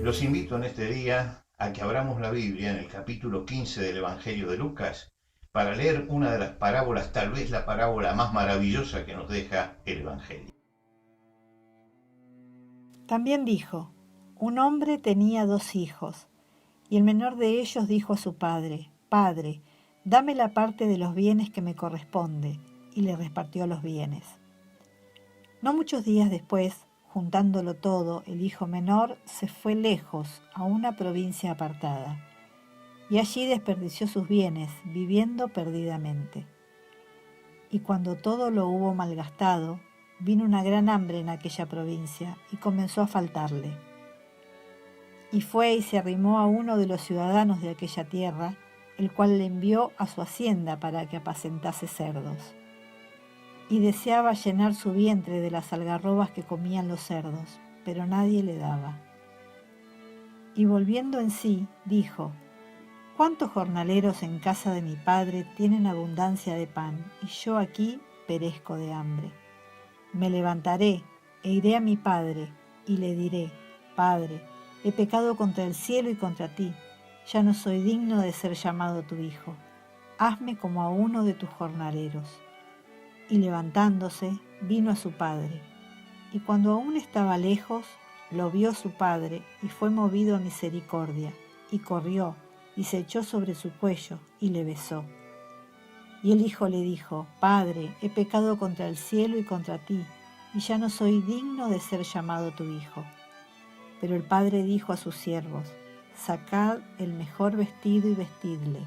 Los invito en este día a que abramos la Biblia en el capítulo 15 del Evangelio de Lucas para leer una de las parábolas, tal vez la parábola más maravillosa que nos deja el Evangelio. También dijo: un hombre tenía 2 hijos, y el menor de ellos dijo a su padre: Padre, dame la parte de los bienes que me corresponde, y le repartió los bienes. No muchos días después, juntándolo todo, el hijo menor se fue lejos a una provincia apartada, y allí desperdició sus bienes, viviendo perdidamente. Y cuando todo lo hubo malgastado, vino una gran hambre en aquella provincia, y comenzó a faltarle. Y fue y se arrimó a uno de los ciudadanos de aquella tierra, el cual le envió a su hacienda para que apacentase cerdos. Y deseaba llenar su vientre de las algarrobas que comían los cerdos, pero nadie le daba. Y volviendo en sí, dijo: ¿cuántos jornaleros en casa de mi padre tienen abundancia de pan, y yo aquí perezco de hambre? Me levantaré e iré a mi padre, y le diré: Padre, he pecado contra el cielo y contra ti, ya no soy digno de ser llamado tu hijo. Hazme como a uno de tus jornaleros. Y levantándose, vino a su padre. Y cuando aún estaba lejos, lo vio su padre, y fue movido a misericordia, y corrió, y se echó sobre su cuello, y le besó. Y el hijo le dijo: Padre, he pecado contra el cielo y contra ti, y ya no soy digno de ser llamado tu hijo. Pero el padre dijo a sus siervos: Sacad el mejor vestido y vestidle,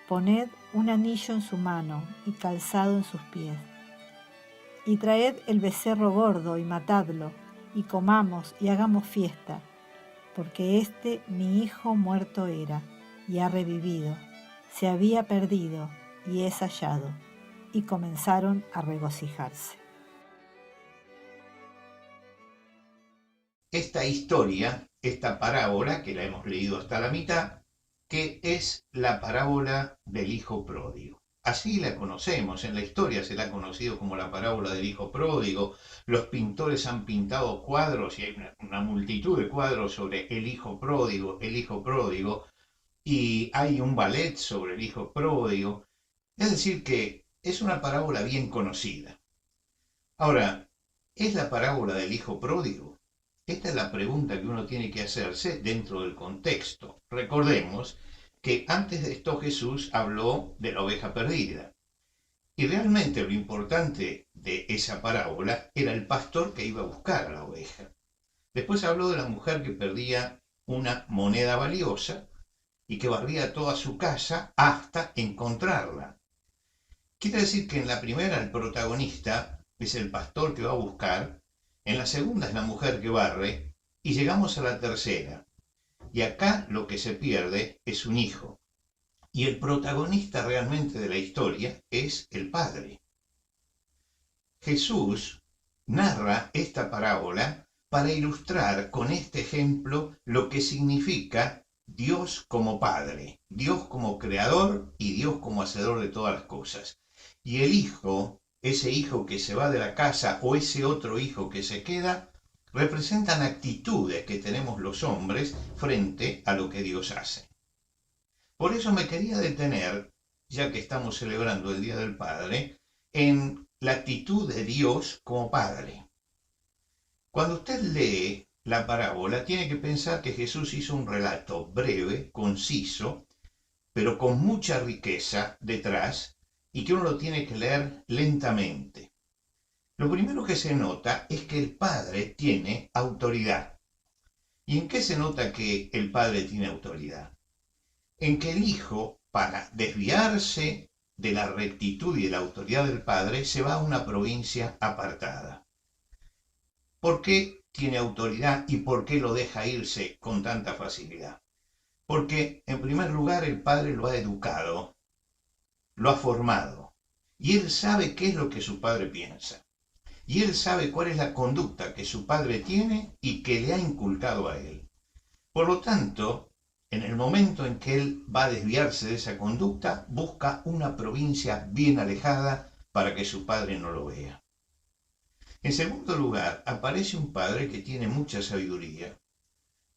poned un anillo en su mano y calzado en sus pies, y traed el becerro gordo y matadlo, y comamos y hagamos fiesta, porque mi hijo muerto era, y ha revivido, se había perdido, y es hallado. Y comenzaron a regocijarse. Esta historia, esta parábola, que la hemos leído hasta la mitad, que es la parábola del hijo pródigo. Así la conocemos, en la historia se la ha conocido como la parábola del hijo pródigo. Los pintores han pintado cuadros, y hay una multitud de cuadros sobre el hijo pródigo, y hay un ballet sobre el hijo pródigo. Es decir, que es una parábola bien conocida. Ahora, ¿es la parábola del hijo pródigo? Esta es la pregunta que uno tiene que hacerse dentro del contexto. Recordemos que antes de esto Jesús habló de la oveja perdida. Y realmente lo importante de esa parábola era el pastor que iba a buscar a la oveja. Después habló de la mujer que perdía una moneda valiosa y que barría toda su casa hasta encontrarla. Quiere decir que en la primera el protagonista es el pastor que va a buscar, en la segunda es la mujer que barre, y llegamos a la tercera. Y acá lo que se pierde es un hijo. Y el protagonista realmente de la historia es el padre. Jesús narra esta parábola para ilustrar con este ejemplo lo que significa Dios como Padre, Dios como Creador y Dios como Hacedor de todas las cosas. Y el hijo, ese hijo que se va de la casa o ese otro hijo que se queda, representan actitudes que tenemos los hombres frente a lo que Dios hace. Por eso me quería detener, ya que estamos celebrando el Día del Padre, en la actitud de Dios como Padre. Cuando usted lee la parábola, tiene que pensar que Jesús hizo un relato breve, conciso, pero con mucha riqueza detrás, y que uno lo tiene que leer lentamente. Lo primero que se nota es que el Padre tiene autoridad. ¿Y en qué se nota que el Padre tiene autoridad? En que el Hijo, para desviarse de la rectitud y de la autoridad del Padre, se va a una provincia apartada. ¿Por qué tiene autoridad y por qué lo deja irse con tanta facilidad? Porque, en primer lugar, el Padre lo ha educado, lo ha formado, y él sabe qué es lo que su Padre piensa. Y él sabe cuál es la conducta que su Padre tiene y que le ha inculcado a él. Por lo tanto, en el momento en que él va a desviarse de esa conducta, busca una provincia bien alejada para que su padre no lo vea. En segundo lugar, aparece un padre que tiene mucha sabiduría.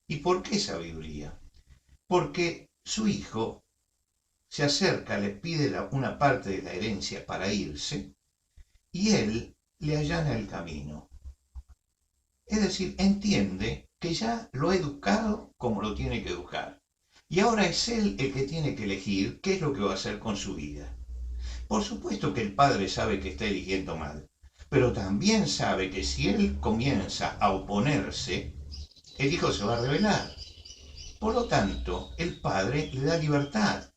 ¿Y por qué sabiduría? Porque su hijo se acerca, le pide una parte de la herencia para irse y él le allana el camino. Es decir, entiende que ya lo ha educado como lo tiene que educar. Y ahora es él el que tiene que elegir qué es lo que va a hacer con su vida. Por supuesto que el padre sabe que está eligiendo mal, pero también sabe que si él comienza a oponerse, el hijo se va a rebelar. Por lo tanto, el padre le da libertad.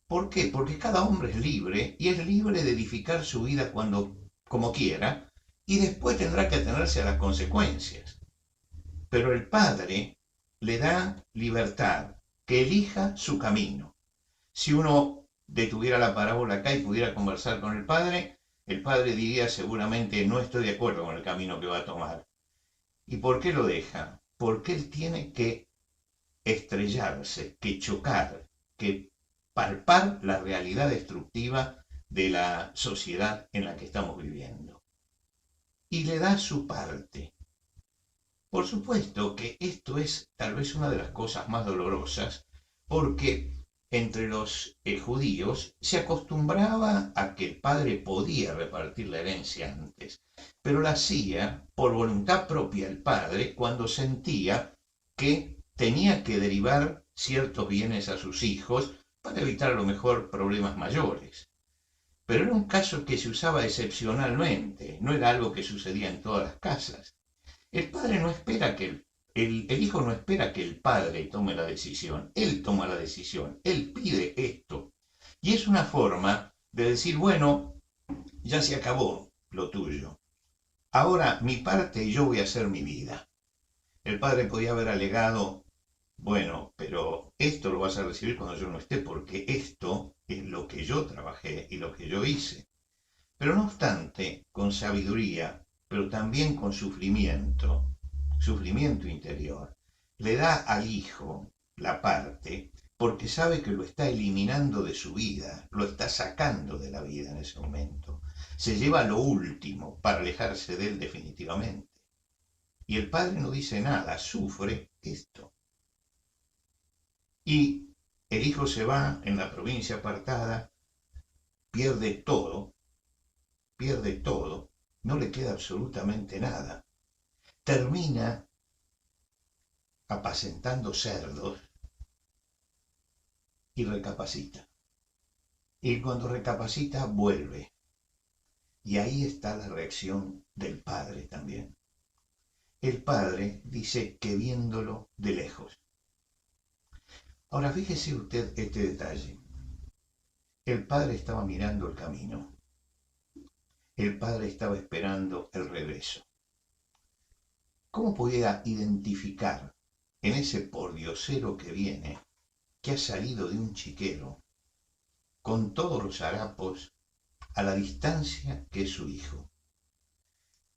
¿Por qué? Porque cada hombre es libre y es libre de edificar su vida como quiera y después tendrá que atenerse a las consecuencias. Pero el padre le da libertad, que elija su camino. Si uno detuviera la parábola acá y pudiera conversar con el padre diría seguramente no estoy de acuerdo con el camino que va a tomar. ¿Y por qué lo deja? Porque él tiene que estrellarse, que chocar, que palpar la realidad destructiva de la sociedad en la que estamos viviendo. Y le da su parte. Por supuesto que esto es tal vez una de las cosas más dolorosas, porque entre los judíos se acostumbraba a que el padre podía repartir la herencia antes, pero la hacía por voluntad propia el padre cuando sentía que tenía que derivar ciertos bienes a sus hijos para evitar a lo mejor problemas mayores. Pero era un caso que se usaba excepcionalmente, no era algo que sucedía en todas las casas. El padre no espera que el hijo no espera que el padre tome la decisión, él toma la decisión, él pide esto. Y es una forma de decir, bueno, ya se acabó lo tuyo. Ahora mi parte y yo voy a hacer mi vida. El padre podía haber alegado, bueno, pero esto lo vas a recibir cuando yo no esté, porque esto es lo que yo trabajé y lo que yo hice. Pero no obstante, con sabiduría, pero también con sufrimiento interior, le da al hijo la parte porque sabe que lo está eliminando de su vida, lo está sacando de la vida en ese momento. Se lleva lo último para alejarse de él definitivamente. Y el padre no dice nada, sufre esto. Y el hijo se va en la provincia apartada, pierde todo, no le queda absolutamente nada. Termina apacentando cerdos y recapacita. Y cuando recapacita, vuelve. Y ahí está la reacción del padre también. El padre dice que viéndolo de lejos. Ahora fíjese usted este detalle. El padre estaba mirando el camino. El padre estaba esperando el regreso. ¿Cómo podía identificar en ese pordiosero que viene, que ha salido de un chiquero, con todos los harapos, a la distancia que es su hijo?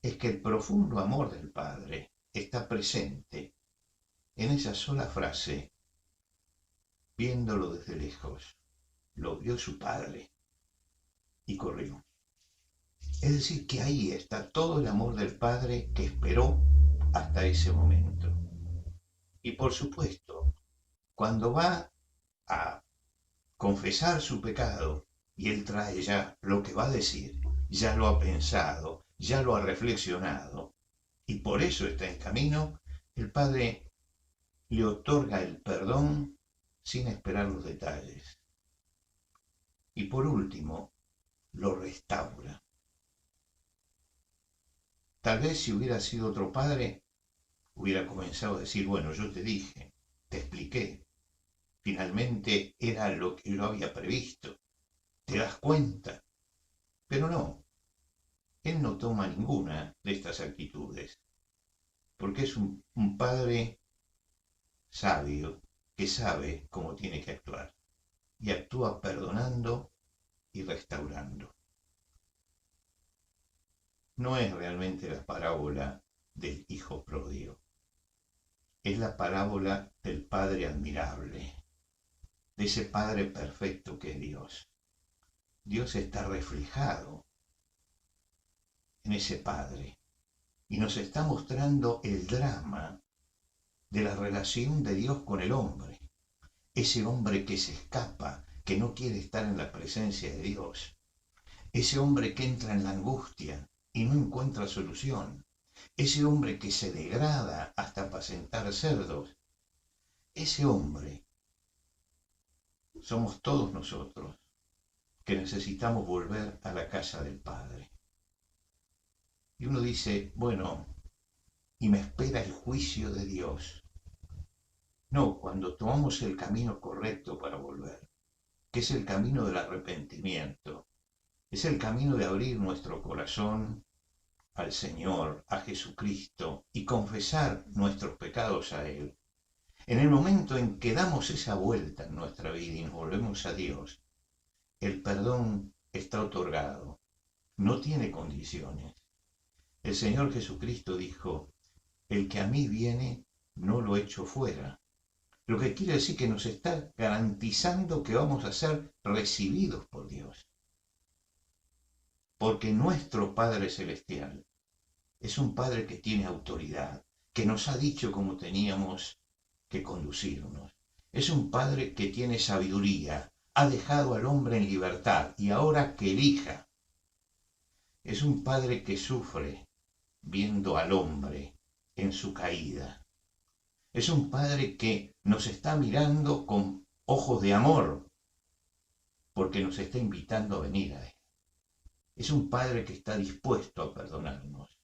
Es que el profundo amor del padre está presente en esa sola frase, viéndolo desde lejos, lo vio su padre y corrió. Es decir, que ahí está todo el amor del padre que esperó hasta ese momento. Y por supuesto, cuando va a confesar su pecado y él trae ya lo que va a decir, ya lo ha pensado, ya lo ha reflexionado y por eso está en camino, el padre le otorga el perdón sin esperar los detalles. Y por último, lo restaura. Tal vez si hubiera sido otro padre, hubiera comenzado a decir, bueno, yo te dije, te expliqué, finalmente era lo que yo había previsto, ¿te das cuenta? Pero no, él no toma ninguna de estas actitudes, porque es un padre sabio que sabe cómo tiene que actuar y actúa perdonando y restaurando. No es realmente la parábola del hijo pródigo, es la parábola del Padre admirable, de ese Padre perfecto que es Dios. Dios está reflejado en ese Padre y nos está mostrando el drama de la relación de Dios con el hombre. Ese hombre que se escapa, que no quiere estar en la presencia de Dios. Ese hombre que entra en la angustia y no encuentra solución. Ese hombre que se degrada hasta apacentar cerdos. Ese hombre somos todos nosotros que necesitamos volver a la casa del Padre. Y uno dice, bueno, y me espera el juicio de Dios. No, cuando tomamos el camino correcto para volver, que es el camino del arrepentimiento, es el camino de abrir nuestro corazón al Señor, a Jesucristo, y confesar nuestros pecados a Él. En el momento en que damos esa vuelta en nuestra vida y nos volvemos a Dios, el perdón está otorgado, no tiene condiciones. El Señor Jesucristo dijo, el que a mí viene, no lo echo fuera. Lo que quiere decir que nos está garantizando que vamos a ser recibidos por Dios. Porque nuestro Padre Celestial es un Padre que tiene autoridad, que nos ha dicho cómo teníamos que conducirnos. Es un Padre que tiene sabiduría, ha dejado al hombre en libertad y ahora que elija. Es un Padre que sufre viendo al hombre en su caída. Es un Padre que nos está mirando con ojos de amor, porque nos está invitando a venir a Él. Es un Padre que está dispuesto a perdonarnos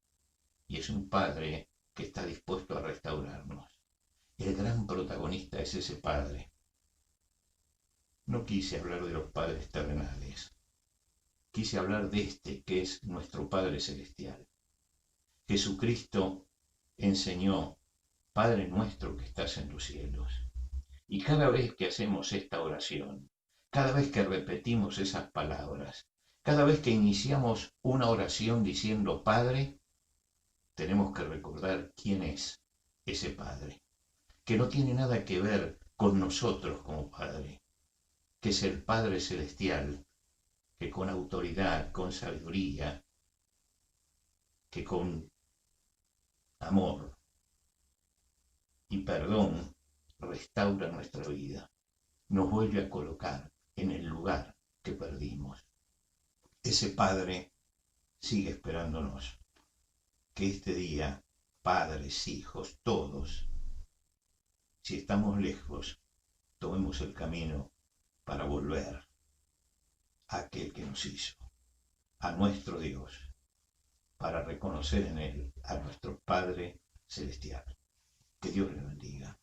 y es un Padre que está dispuesto a restaurarnos. El gran protagonista es ese Padre. No quise hablar de los padres terrenales, quise hablar de este que es nuestro Padre Celestial. Jesucristo enseñó, Padre nuestro que estás en los cielos. Y cada vez que hacemos esta oración, cada vez que repetimos esas palabras, cada vez que iniciamos una oración diciendo Padre, tenemos que recordar quién es ese Padre, que no tiene nada que ver con nosotros como Padre, que es el Padre Celestial, que con autoridad, con sabiduría, que con amor y perdón restaura nuestra vida, nos vuelve a colocar en el lugar que perdimos. Ese Padre sigue esperándonos. Que este día, padres, hijos, todos, si estamos lejos, tomemos el camino para volver a aquel que nos hizo, a nuestro Dios, para reconocer en Él a nuestro Padre Celestial. Que Dios le bendiga.